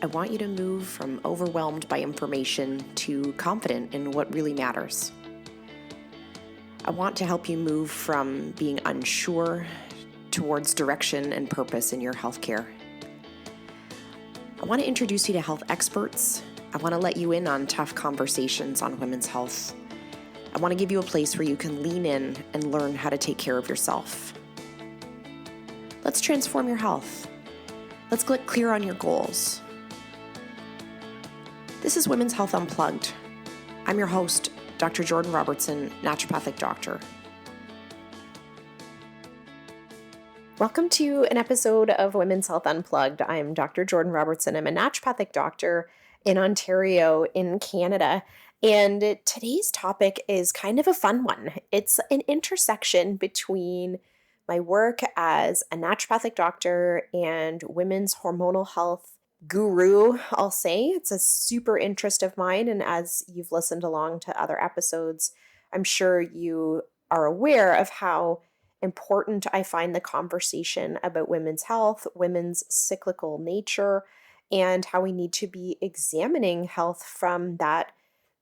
I want you to move from overwhelmed by information to confident in what really matters. I want to help you move from being unsure towards direction and purpose in your healthcare. I want to introduce you to health experts. I want to let you in on tough conversations on women's health. I want to give you a place where you can lean in and learn how to take care of yourself. Let's transform your health. Let's get clear on your goals. This is Women's Health Unplugged. I'm your host, Dr. Jordan Robertson, naturopathic doctor. Welcome to an episode of Women's Health Unplugged. I'm Dr. Jordan Robertson. I'm a naturopathic doctor in Ontario, in Canada. And today's topic is kind of a fun one. It's an intersection between my work as a naturopathic doctor and women's hormonal health guru, I'll say. It's a super interest of mine. And as you've listened along to other episodes, I'm sure you are aware of how important I find the conversation about women's health, women's cyclical nature, and how we need to be examining health from that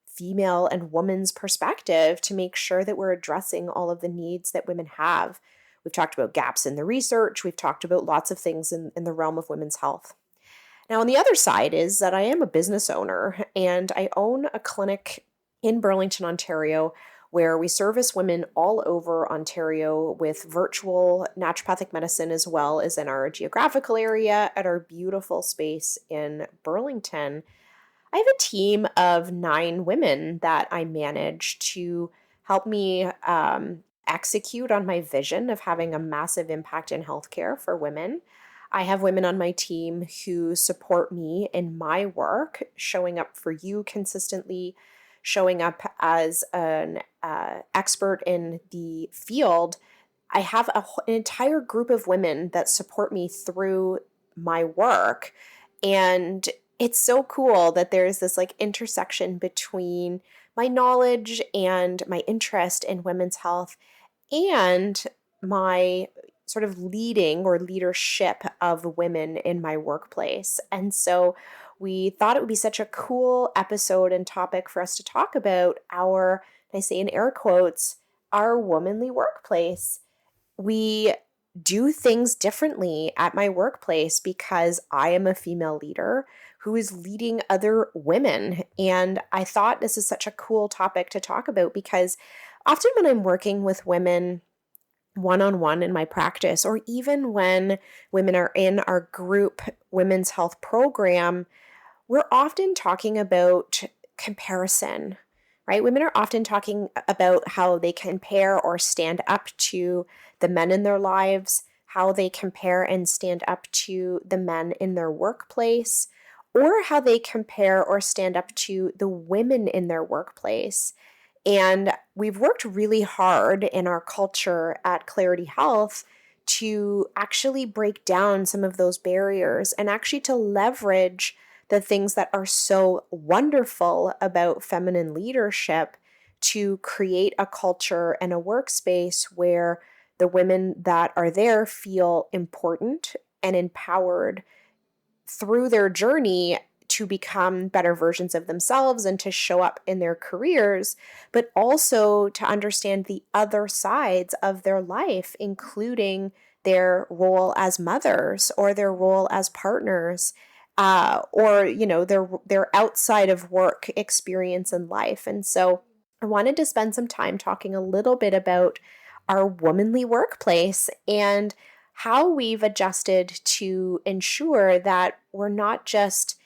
female and woman's perspective to make sure that we're addressing all of the needs that women have. We've talked about gaps in the research. We've talked about lots of things in the realm of women's health. Now, on the other side is that I am a business owner, and I own a clinic in Burlington, Ontario, where we service women all over Ontario with virtual naturopathic medicine, as well as in our geographical area at our beautiful space in Burlington. I have a team of 9 women that I manage to help me execute on my vision of having a massive impact in healthcare for women. I have women on my team who support me in my work, showing up for you consistently, showing up as an expert in the field. I have an entire group of women that support me through my work. And it's so cool that there's this intersection between my knowledge and my interest in women's health and my sort of leading or leadership of women in my workplace. And so we thought it would be such a cool episode and topic for us to talk about our, I say in air quotes, our womanly workplace. We do things differently at my workplace because I am a female leader who is leading other women. And I thought this is such a cool topic to talk about because often when I'm working with women one-on-one in my practice, or even when women are in our group women's health program, we're often talking about comparison, right? Women are often talking about how they compare or stand up to the men in their lives, how they compare and stand up to the men in their workplace, or how they compare or stand up to the women in their workplace. And we've worked really hard in our culture at Clarity Health to actually break down some of those barriers and actually to leverage the things that are so wonderful about feminine leadership to create a culture and a workspace where the women that are there feel important and empowered through their journey to become better versions of themselves and to show up in their careers, but also to understand the other sides of their life, including their role as mothers or their role as partners, or their outside of work experience in life. And so I wanted to spend some time talking a little bit about our womanly workplace and how we've adjusted to ensure that we're not just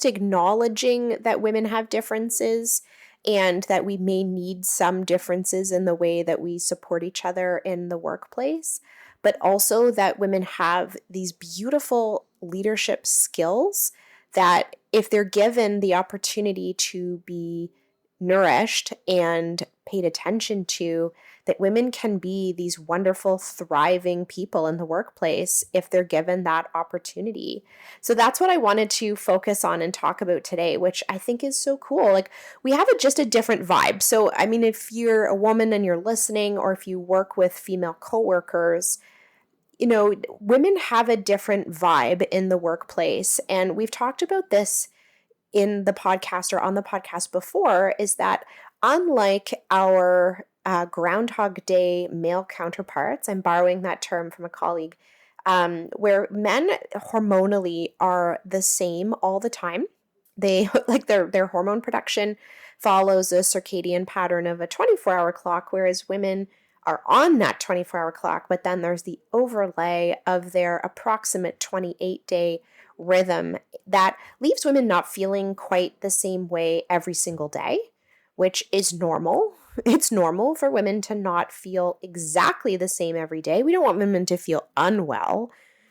acknowledging that women have differences and that we may need some differences in the way that we support each other in the workplace, but also that women have these beautiful leadership skills that if they're given the opportunity to be nourished and paid attention to, that women can be these wonderful, thriving people in the workplace if they're given that opportunity. So that's what I wanted to focus on and talk about today, which I think is so cool. We have just a different vibe. So, I mean, if you're a woman and you're listening, or if you work with female coworkers, women have a different vibe in the workplace. And we've talked about this in the podcast or on the podcast before, is that unlike our Groundhog Day male counterparts, I'm borrowing that term from a colleague, where men hormonally are the same all the time. They like their hormone production follows a circadian pattern of a 24-hour clock, whereas women are on that 24-hour clock, but then there's the overlay of their approximate 28-day rhythm that leaves women not feeling quite the same way every single day, which is normal. It's normal for women to not feel exactly the same every day. We don't want women to feel unwell.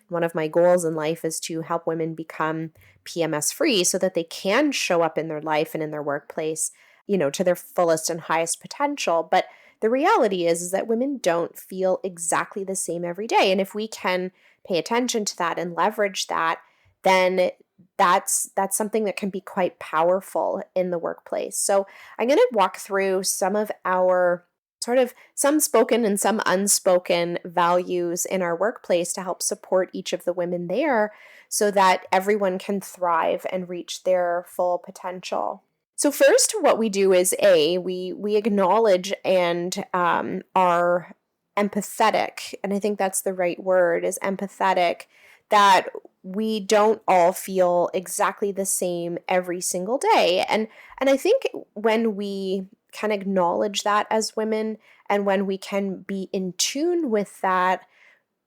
One of my goals in life is to help women become PMS free so that they can show up in their life and in their workplace, to their fullest and highest potential. But the reality is that women don't feel exactly the same every day. And if we can pay attention to that and leverage that, then that's something that can be quite powerful in the workplace. So I'm going to walk through some of our sort of some spoken and some unspoken values in our workplace to help support each of the women there so that everyone can thrive and reach their full potential. So first, what we do is we acknowledge and are empathetic, and I think that's the right word, is empathetic, that we don't all feel exactly the same every single day. And I think when we can acknowledge that as women and when we can be in tune with that,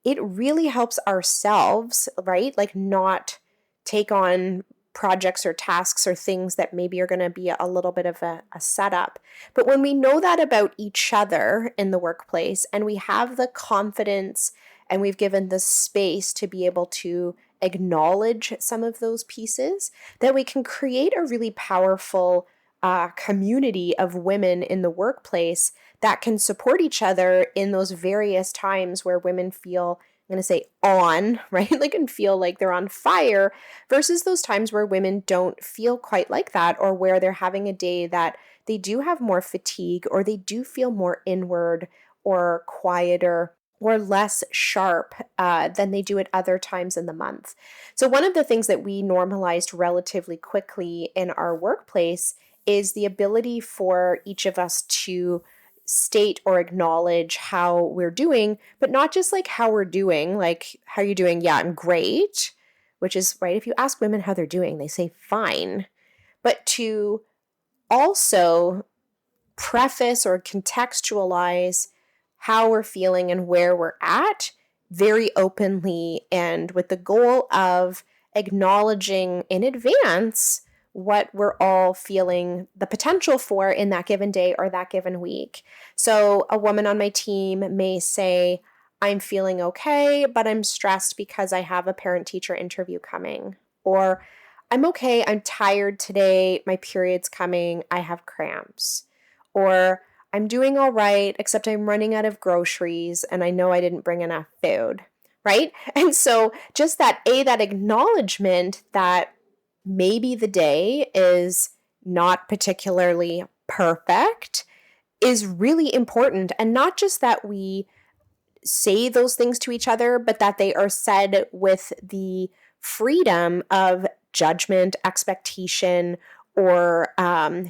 it really helps ourselves, right? Like not take on projects or tasks or things that maybe are going to be a little bit of a setup. But when we know that about each other in the workplace and we have the confidence and we've given the space to be able to acknowledge some of those pieces, that we can create a really powerful community of women in the workplace that can support each other in those various times where women feel, I'm going to say on, right? Like, and feel like they're on fire versus those times where women don't feel quite like that, or where they're having a day that they do have more fatigue or they do feel more inward or quieter or less sharp than they do at other times in the month. So one of the things that we normalized relatively quickly in our workplace is the ability for each of us to state or acknowledge how we're doing, but not just like how we're doing, like, how are you doing? Yeah, I'm great, which is right. If you ask women how they're doing, they say fine. But to also preface or contextualize how we're feeling and where we're at very openly, and with the goal of acknowledging in advance what we're all feeling the potential for in that given day or that given week. So a woman on my team may say, I'm feeling okay, but I'm stressed because I have a parent-teacher interview coming. Or I'm okay, I'm tired today, my period's coming, I have cramps. Or I'm doing all right, except I'm running out of groceries and I know I didn't bring enough food, right? And so just that acknowledgement that maybe the day is not particularly perfect is really important. And not just that we say those things to each other, but that they are said with the freedom of judgment, expectation, or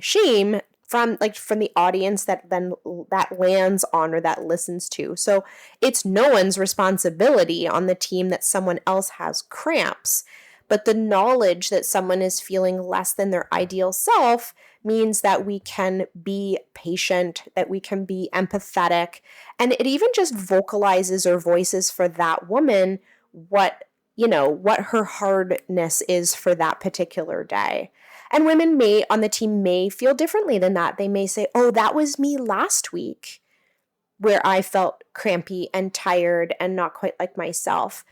shame from the audience that lands on or that listens to. So it's no one's responsibility on the team that someone else has cramps, but the knowledge that someone is feeling less than their ideal self means that we can be patient, that we can be empathetic, and it even just vocalizes or voices for that woman what her hardness is for that particular day. And women on the team may feel differently than that. They may say, oh, that was me last week where I felt crampy and tired and not quite like myself.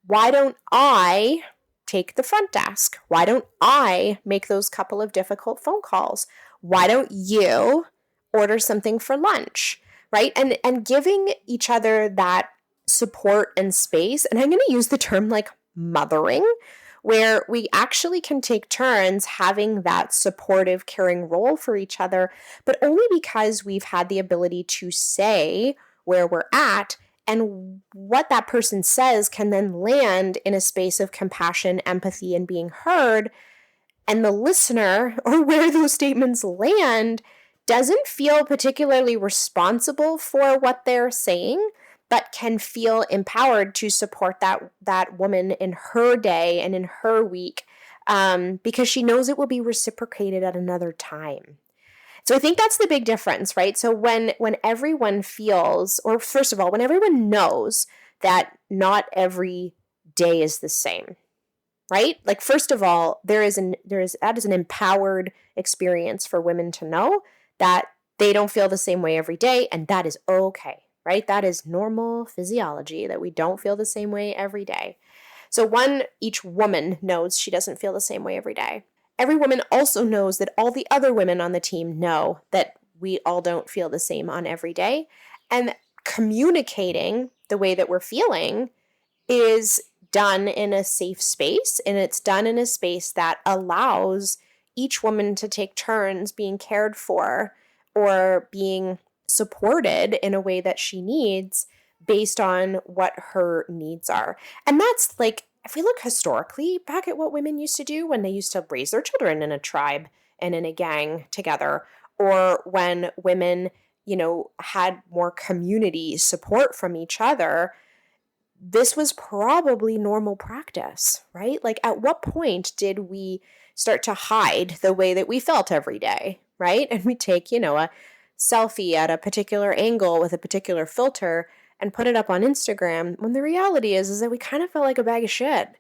Why don't I take the front desk? Why don't I make those couple of difficult phone calls? Why don't you order something for lunch, right? And giving each other that support and space. And I'm going to use the term like mothering, where we actually can take turns having that supportive, caring role for each other, but only because we've had the ability to say where we're at And what that person says can then land in a space of compassion, empathy, and being heard. And the listener, or where those statements land, doesn't feel particularly responsible for what they're saying, but can feel empowered to support that woman in her day and in her week, because she knows it will be reciprocated at another time. So I think that's the big difference, right? So when everyone feels, or first of all, when everyone knows that not every day is the same, right? Like, first of all, that is an empowered experience for women to know that they don't feel the same way every day, and that is okay, right? That is normal physiology, that we don't feel the same way every day. So each woman knows she doesn't feel the same way every day. Every woman also knows that all the other women on the team know that we all don't feel the same on every day. And communicating the way that we're feeling is done in a safe space, and it's done in a space that allows each woman to take turns being cared for or being supported in a way that she needs based on what her needs are. And that's like, if we look historically back at what women used to do when they used to raise their children in a tribe and in a gang together, or when women, had more community support from each other, this was probably normal practice, right? Like, at what point did we start to hide the way that we felt every day, right? And we take, a selfie at a particular angle with a particular filter and put it up on Instagram, when the reality is that we kind of felt like a bag of shit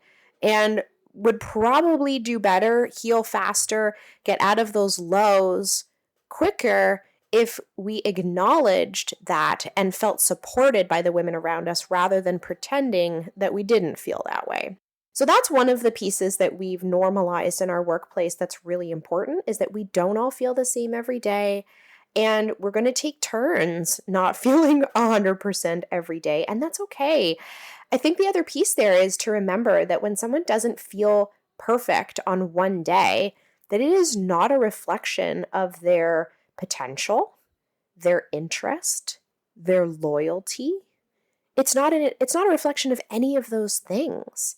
and would probably do better, heal faster, get out of those lows quicker if we acknowledged that and felt supported by the women around us rather than pretending that we didn't feel that way. So that's one of the pieces that we've normalized in our workplace that's really important, is that we don't all feel the same every day. And we're going to take turns not feeling 100% every day. And that's okay. I think the other piece there is to remember that when someone doesn't feel perfect on one day, that it is not a reflection of their potential, their interest, their loyalty. It's not a reflection of any of those things.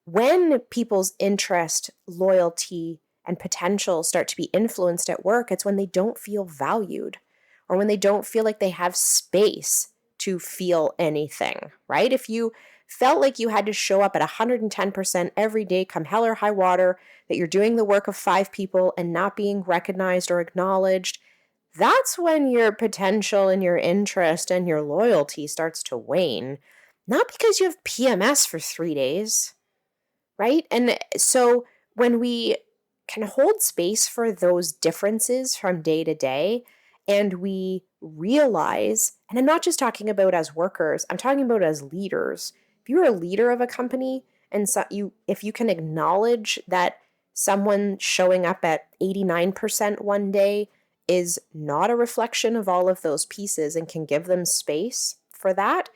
When people's interest, loyalty, and potential start to be influenced at work, it's when they don't feel valued, or when they don't feel like they have space to feel anything, right? If you felt like you had to show up at 110% every day, come hell or high water, that you're doing the work of 5 people and not being recognized or acknowledged, that's when your potential and your interest and your loyalty starts to wane. Not because you have PMS for 3 days, right? And so when we can hold space for those differences from day to day, and we realize, and I'm not just talking about as workers, I'm talking about as leaders. If you're a leader of a company, and if you can acknowledge that someone showing up at 89% one day is not a reflection of all of those pieces and can give them space for that,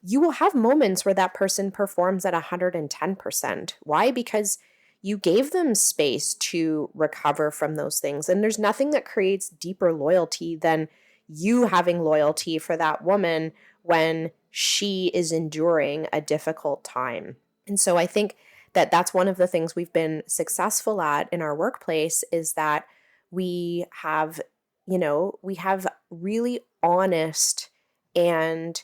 you will have moments where that person performs at 110%. Why? Because you gave them space to recover from those things. And there's nothing that creates deeper loyalty than you having loyalty for that woman when she is enduring a difficult time. And so I think that that's one of the things we've been successful at in our workplace, is that we have really honest and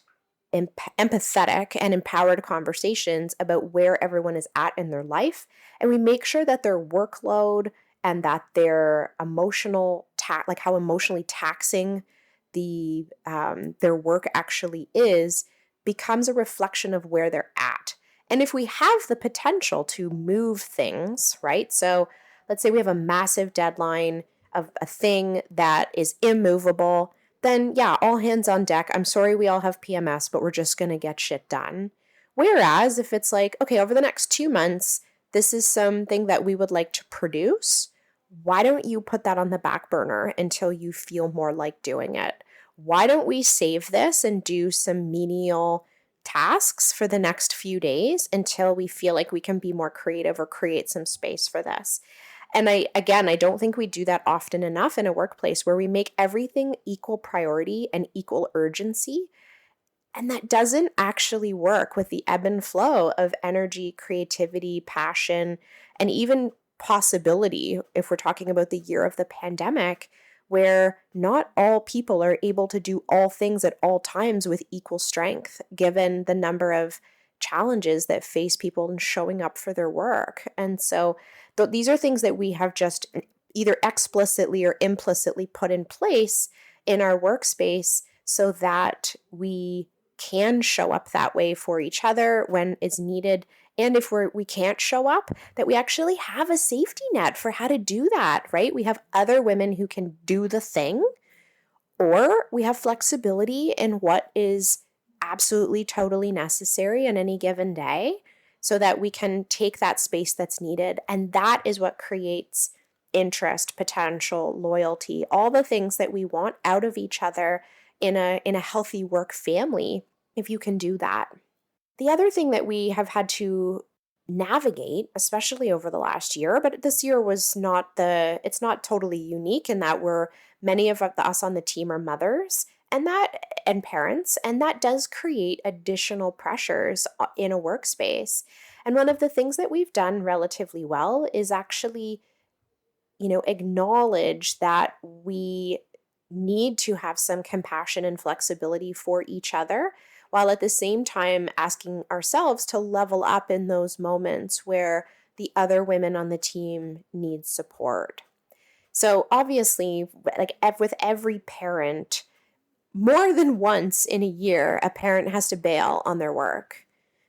empathetic and empowered conversations about where everyone is at in their life. And we make sure that their workload and that their emotional like how emotionally taxing their work actually is, becomes a reflection of where they're at. And if we have the potential to move things, right? So let's say we have a massive deadline of a thing that is immovable, then yeah, all hands on deck. I'm sorry we all have PMS, but we're just going to get shit done. Whereas if it's like, okay, over the next 2 months, this is something that we would like to produce, why don't you put that on the back burner until you feel more like doing it? Why don't we save this and do some menial tasks for the next few days until we feel like we can be more creative or create some space for this? And I don't think we do that often enough in a workplace, where we make everything equal priority and equal urgency. And that doesn't actually work with the ebb and flow of energy, creativity, passion, and even possibility, if we're talking about the year of the pandemic, where not all people are able to do all things at all times with equal strength, given the number of challenges that face people in showing up for their work. And so these are things that we have just either explicitly or implicitly put in place in our workspace so that we can show up that way for each other when it's needed. And if we can't show up, that we actually have a safety net for how to do that, right? We have other women who can do the thing, or we have flexibility in what is absolutely totally necessary in any given day so that we can take that space that's needed. And that is what creates interest, potential, loyalty, all the things that we want out of each other in a healthy work family, if you can do that. The other thing that we have had to navigate, especially over the last year, but this year was it's not totally unique in that many of us on the team are mothers and parents, and that does create additional pressures in a workspace. And one of the things that we've done relatively well is actually, acknowledge that we need to have some compassion and flexibility for each other, while at the same time asking ourselves to level up in those moments where the other women on the team need support. So obviously, like with every parent, more than once in a year, a parent has to bail on their work,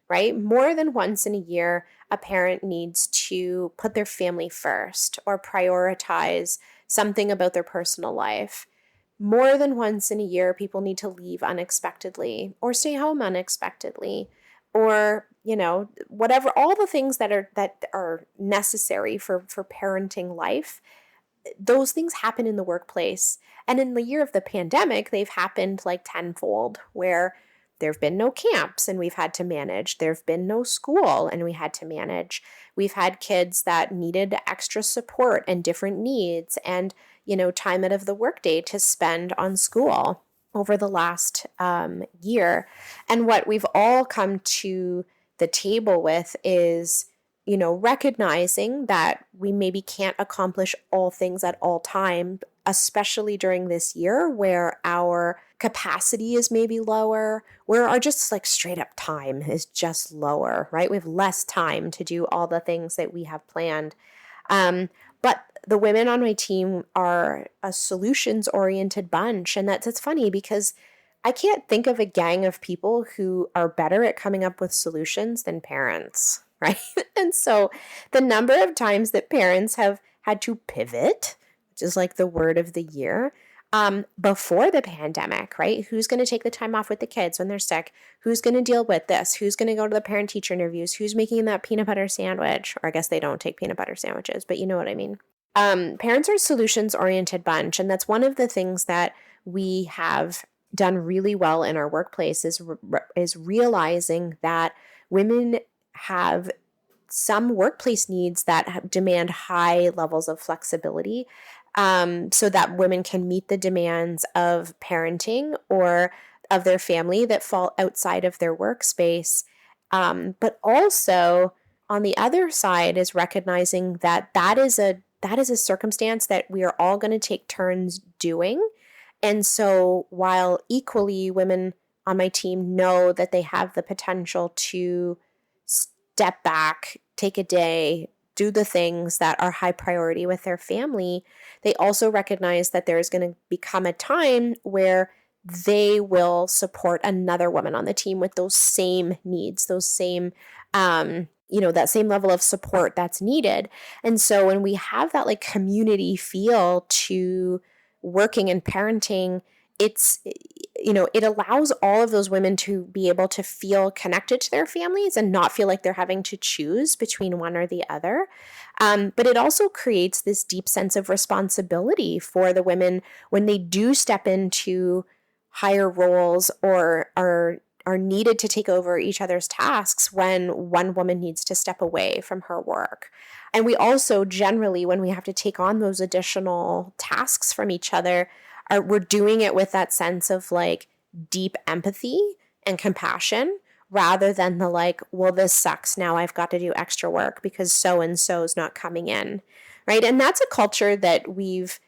right? More than once in a year, a parent needs to put their family first or prioritize something about their personal life. More than once in a year, people need to leave unexpectedly or stay home unexpectedly or, whatever, all the things that are necessary for parenting life. Those things happen in the workplace. And in the year of the pandemic, they've happened like tenfold, where there have been no camps and we've had to manage. There have been no school and we had to manage. We've had kids that needed extra support and different needs and, time out of the workday to spend on school over the last year. And what we've all come to the table with is, recognizing that we maybe can't accomplish all things at all time, especially during this year where our capacity is maybe lower, where our just like straight up time is just lower, right? We have less time to do all the things that we have planned. But the women on my team are a solutions-oriented bunch. And that's funny because I can't think of a gang of people who are better at coming up with solutions than parents, right? And so the number of times that parents have had to pivot, which is like the word of the year, before the pandemic, right? Who's going to take the time off with the kids when they're sick? Who's going to deal with this? Who's going to go to the parent-teacher interviews? Who's making that peanut butter sandwich? Or I guess they don't take peanut butter sandwiches, but you know what I mean. Parents are a solutions-oriented bunch, and that's one of the things that we have done really well in our workplace is realizing that women have some workplace needs that demand high levels of flexibility, so that women can meet the demands of parenting or of their family that fall outside of their workspace. But also on the other side is recognizing that is a circumstance that we are all going to take turns doing. And so while equally women on my team know that they have the potential to step back, take a day, do the things that are high priority with their family, they also recognize that there is going to become a time where they will support another woman on the team with those same needs, those same, that same level of support that's needed. And so when we have that like community feel to working and parenting, it allows all of those women to be able to feel connected to their families and not feel like they're having to choose between one or the other. But it also creates this deep sense of responsibility for the women when they do step into higher roles or are needed to take over each other's tasks when one woman needs to step away from her work. And we also generally, when we have to take on those additional tasks from each other, we're doing it with that sense of like deep empathy and compassion rather than the like, well, this sucks. Now I've got to do extra work because so-and-so is not coming in, right? And that's a culture that we've,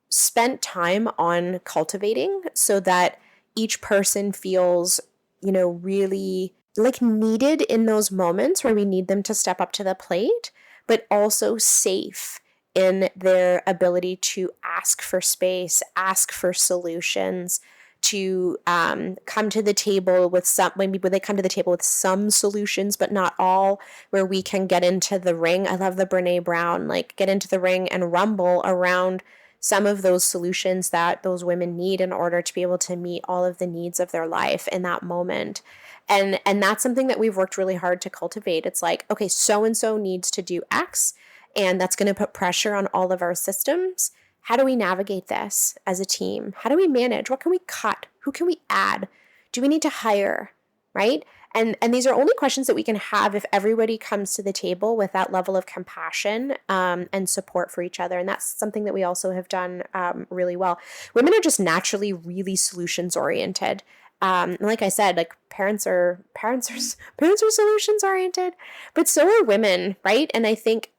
spent time on cultivating so that each person feels, really like needed in those moments where we need them to step up to the plate, but also safe in their ability to ask for space, ask for solutions, to come to the table with some, maybe they come to the table with some solutions, but not all, where we can get into the ring. I love the Brene Brown, like get into the ring and rumble around some of those solutions that those women need in order to be able to meet all of the needs of their life in that moment. And that's something that we've worked really hard to cultivate. It's like, okay, so-and-so needs to do X, and that's going to put pressure on all of our systems. How do we navigate this as a team? How do we manage? What can we cut? Who can we add? Do we need to hire, right? And these are only questions that we can have if everybody comes to the table with that level of compassion and support for each other. And that's something that we also have done really well. Women are just naturally really solutions oriented. And like I said, like parents are solutions oriented, but so are women, right? And I think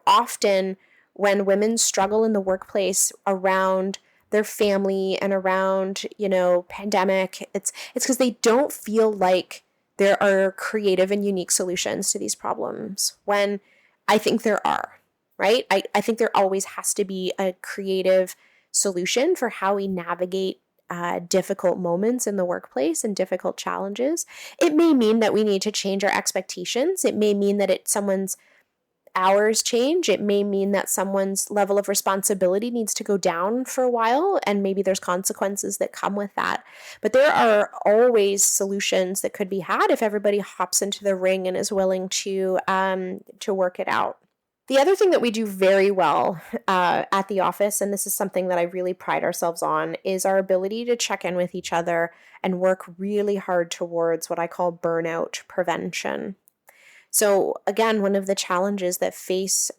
often when women struggle in the workplace around their family and around, pandemic, it's because they don't feel like there are creative and unique solutions to these problems, when I think there are, right? I think there always has to be a creative solution for how we navigate difficult moments in the workplace and difficult challenges. It may mean that we need to change our expectations. It may mean that someone's hours change. It may mean that someone's level of responsibility needs to go down for a while, and maybe there's consequences that come with that. But there are always solutions that could be had if everybody hops into the ring and is willing to work it out. The other thing that we do very well at the office, and this is something that I really pride ourselves on, is our ability to check in with each other and work really hard towards what I call burnout prevention. So again, one of the challenges that face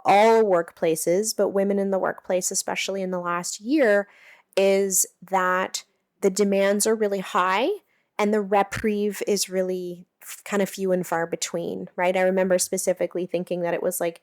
all workplaces, but women in the workplace, especially in the last year, is that the demands are really high and the reprieve is really kind of few and far between, right? I remember specifically thinking that it was like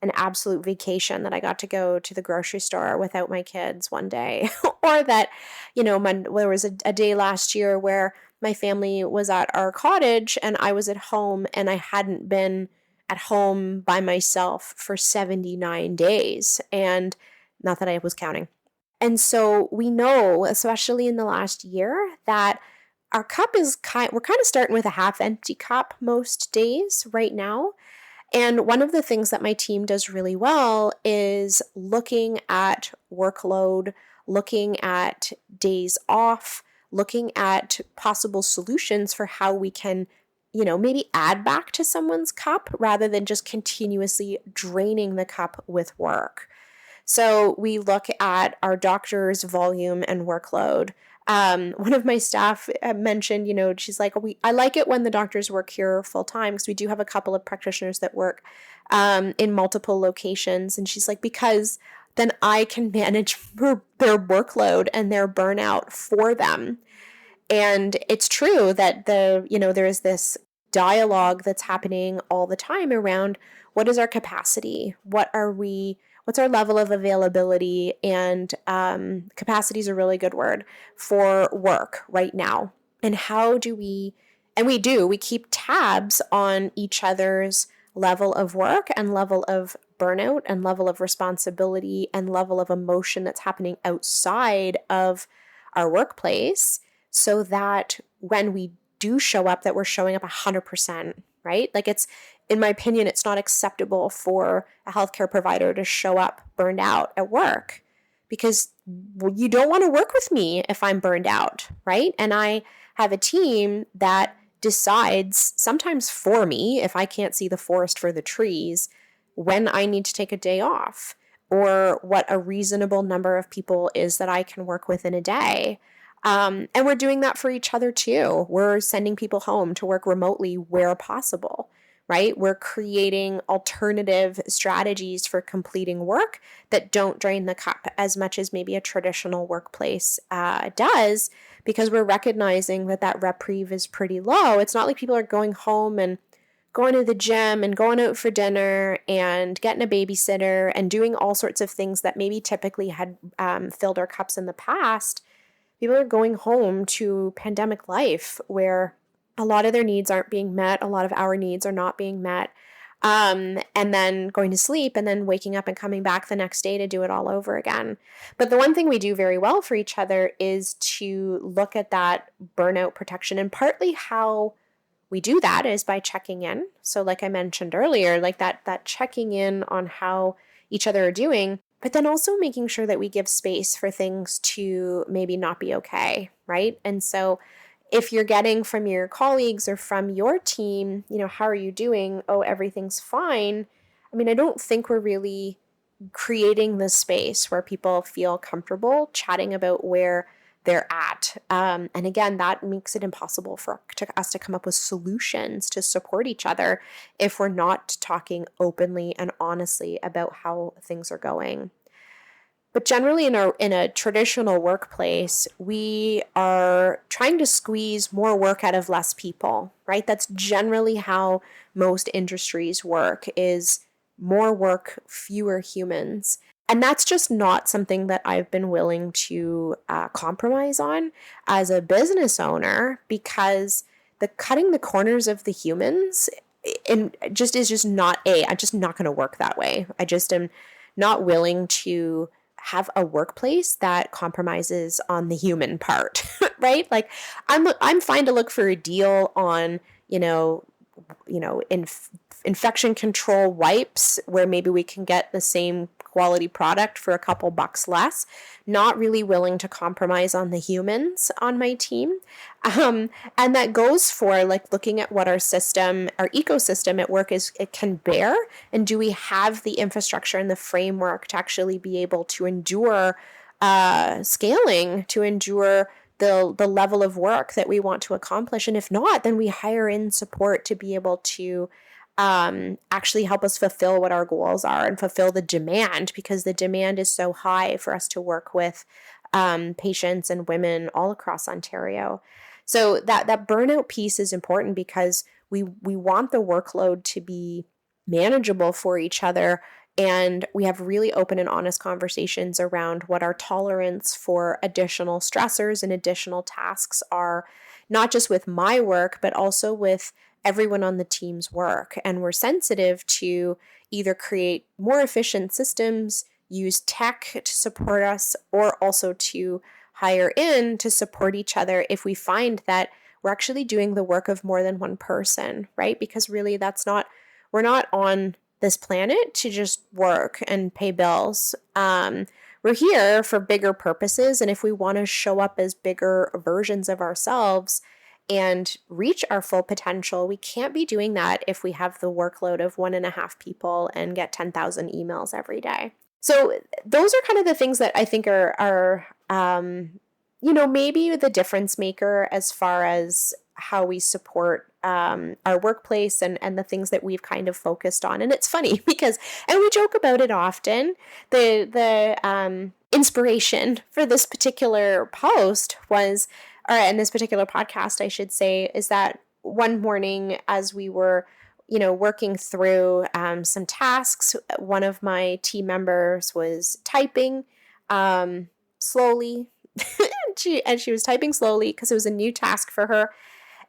an absolute vacation that I got to go to the grocery store without my kids one day, or that, there was a day last year where my family was at our cottage and I was at home, and I hadn't been at home by myself for 79 days. And not that I was counting. And so we know, especially in the last year, that our cup is we're kind of starting with a half empty cup most days right now. And one of the things that my team does really well is looking at workload, looking at days off, looking at possible solutions for how we can, maybe add back to someone's cup rather than just continuously draining the cup with work. So we look at our doctor's volume and workload. One of my staff mentioned, she's like, I like it when the doctors work here full time, because we do have a couple of practitioners that work in multiple locations. And she's like, because then I can manage their workload and their burnout for them. And it's true that there is this dialogue that's happening all the time around what is our capacity? What's our level of availability? And capacity is a really good word for work right now. And we keep tabs on each other's level of work and level of burnout and level of responsibility and level of emotion that's happening outside of our workplace, so that when we do show up, that we're showing up 100%, right? Like in my opinion, it's not acceptable for a healthcare provider to show up burned out at work, because you don't want to work with me if I'm burned out, right? And I have a team that decides, sometimes for me, if I can't see the forest for the trees, when I need to take a day off, or what a reasonable number of people is that I can work with in a day. And we're doing that for each other too. We're sending people home to work remotely where possible, right? We're creating alternative strategies for completing work that don't drain the cup as much as maybe a traditional workplace does, because we're recognizing that that reprieve is pretty low. It's not like people are going home and going to the gym and going out for dinner and getting a babysitter and doing all sorts of things that maybe typically had filled our cups in the past. People are going home to pandemic life where a lot of their needs aren't being met. A lot of our needs are not being met. And then going to sleep and then waking up and coming back the next day to do it all over again. But the one thing we do very well for each other is to look at that burnout protection, and partly how we do that is by checking in. So like I mentioned earlier, like that checking in on how each other are doing, but then also making sure that we give space for things to maybe not be okay, right? And so if you're getting from your colleagues or from your team, how are you doing? Oh, everything's fine. I mean, I don't think we're really creating the space where people feel comfortable chatting about where they're at. And again, that makes it impossible for us to come up with solutions to support each other if we're not talking openly and honestly about how things are going. But generally in a traditional workplace, we are trying to squeeze more work out of less people, right? That's generally how most industries work, is more work, fewer humans. And that's just not something that I've been willing to compromise on as a business owner, because the cutting the corners of the humans is just not I'm just not going to work that way. I just am not willing to have a workplace that compromises on the human part, right? Like I'm fine to look for a deal on, infection control wipes where maybe we can get the same quality product for a couple bucks less. Not really willing to compromise on the humans on my team. And that goes for like looking at what our ecosystem at work it can bear. And do we have the infrastructure and the framework to actually be able to endure scaling, to endure the level of work that we want to accomplish? And if not, then we hire in support to be able to actually help us fulfill what our goals are and fulfill the demand, because the demand is so high for us to work with patients and women all across Ontario. So that burnout piece is important because we want the workload to be manageable for each other. And we have really open and honest conversations around what our tolerance for additional stressors and additional tasks are, not just with my work, but also with everyone on the team's work. And we're sensitive to either create more efficient systems, use tech to support us, or also to hire in to support each other if we find that we're actually doing the work of more than one person, right? Because really we're not on this planet to just work and pay bills. We're here for bigger purposes. And if we want to show up as bigger versions of ourselves and reach our full potential, we can't be doing that if we have the workload of 1.5 people and get 10,000 emails every day. So those are kind of the things that I think are maybe the difference maker as far as how we support our workplace and the things that we've kind of focused on. And it's funny because, and we joke about it often, the inspiration for this particular post was, and this particular podcast, I should say, is that one morning as we were, working through some tasks, one of my team members was typing slowly. She was typing slowly because it was a new task for her.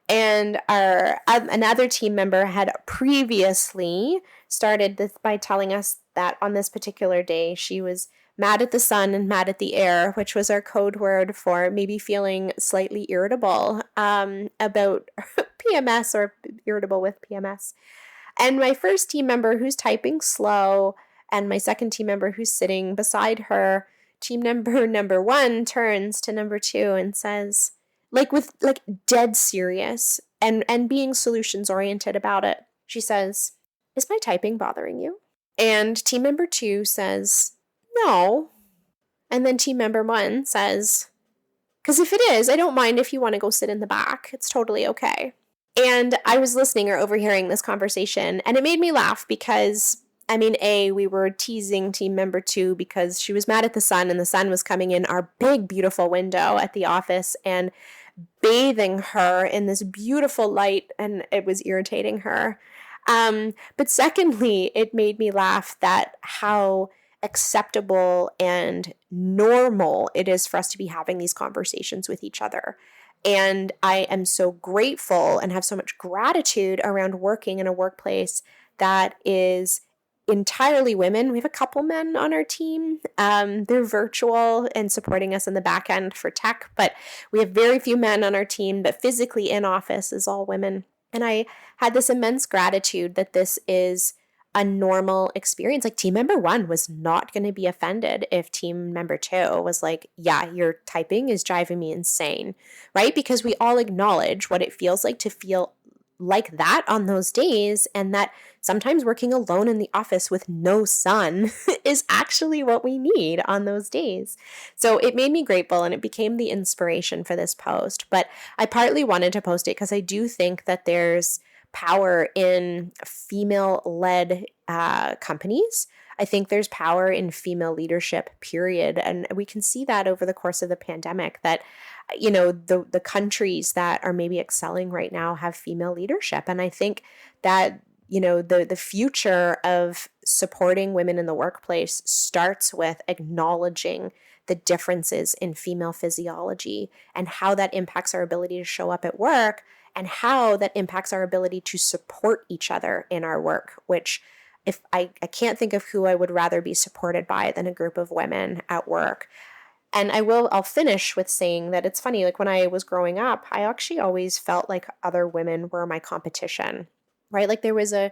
And another team member had previously started this by telling us that on this particular day, she was mad at the sun and mad at the air, which was our code word for maybe feeling slightly irritable about PMS or irritable with PMS. And my first team member who's typing slow and my second team member who's sitting beside her, team member number 1 turns to number 2 and says, with dead serious and being solutions oriented about it. She says, "Is my typing bothering you?" And team member 2 says, "No." And then team member 1 says, "Because if it is, I don't mind if you want to go sit in the back. It's totally okay." And I was listening or overhearing this conversation, and it made me laugh because we were teasing team member 2 because she was mad at the sun, and the sun was coming in our big, beautiful window at the office and bathing her in this beautiful light, and it was irritating her. But secondly, it made me laugh that how acceptable and normal it is for us to be having these conversations with each other. And I am so grateful and have so much gratitude around working in a workplace that is entirely women. We have a couple men on our team. They're virtual and supporting us in the back end for tech, but we have very few men on our team, but physically in office is all women. And I had this immense gratitude that this is a normal experience. Like, team member 1 was not going to be offended if team member 2 was like, yeah, your typing is driving me insane, right? Because we all acknowledge what it feels like to feel like that on those days, and that sometimes working alone in the office with no sun is actually what we need on those days. So it made me grateful, and it became the inspiration for this post. But I partly wanted to post it because I do think that there's power in female-led companies. I think there's power in female leadership, period. And we can see that over the course of the pandemic that, the countries that are maybe excelling right now have female leadership. And I think that, the future of supporting women in the workplace starts with acknowledging the differences in female physiology and how that impacts our ability to show up at work, and how that impacts our ability to support each other in our work, which if I can't think of who I would rather be supported by than a group of women at work. And I'll finish with saying that it's funny, like when I was growing up, I actually always felt like other women were my competition, right? Like there was a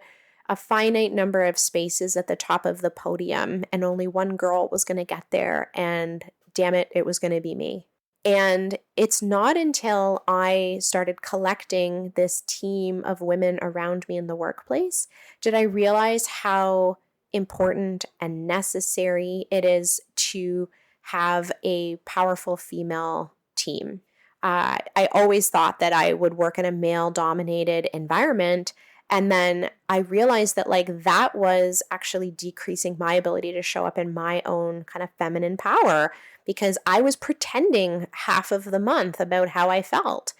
finite number of spaces at the top of the podium, and only one girl was going to get there, and damn it was going to be me. And it's not until I started collecting this team of women around me in the workplace did I realize how important and necessary it is to have a powerful female team. I always thought that I would work in a male-dominated environment, and then I realized that that was actually decreasing my ability to show up in my own kind of feminine power, because I was pretending half of the month about how I felt,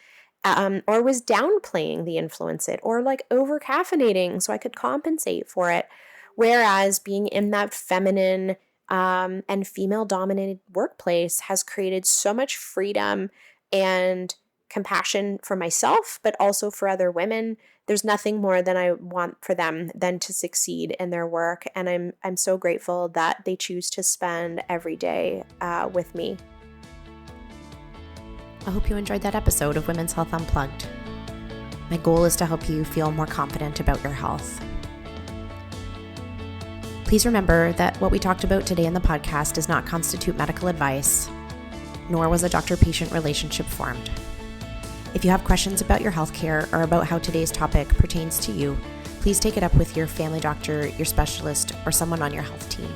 or was downplaying the influence it, or over caffeinating so I could compensate for it. Whereas being in that feminine and female-dominated workplace has created so much freedom and compassion for myself, but also for other women. There's nothing more than I want for them than to succeed in their work. And I'm so grateful that they choose to spend every day with me. I hope you enjoyed that episode of Women's Health Unplugged. My goal is to help you feel more confident about your health. Please remember that what we talked about today in the podcast does not constitute medical advice, nor was a doctor-patient relationship formed. If you have questions about your healthcare or about how today's topic pertains to you, please take it up with your family doctor, your specialist, or someone on your health team.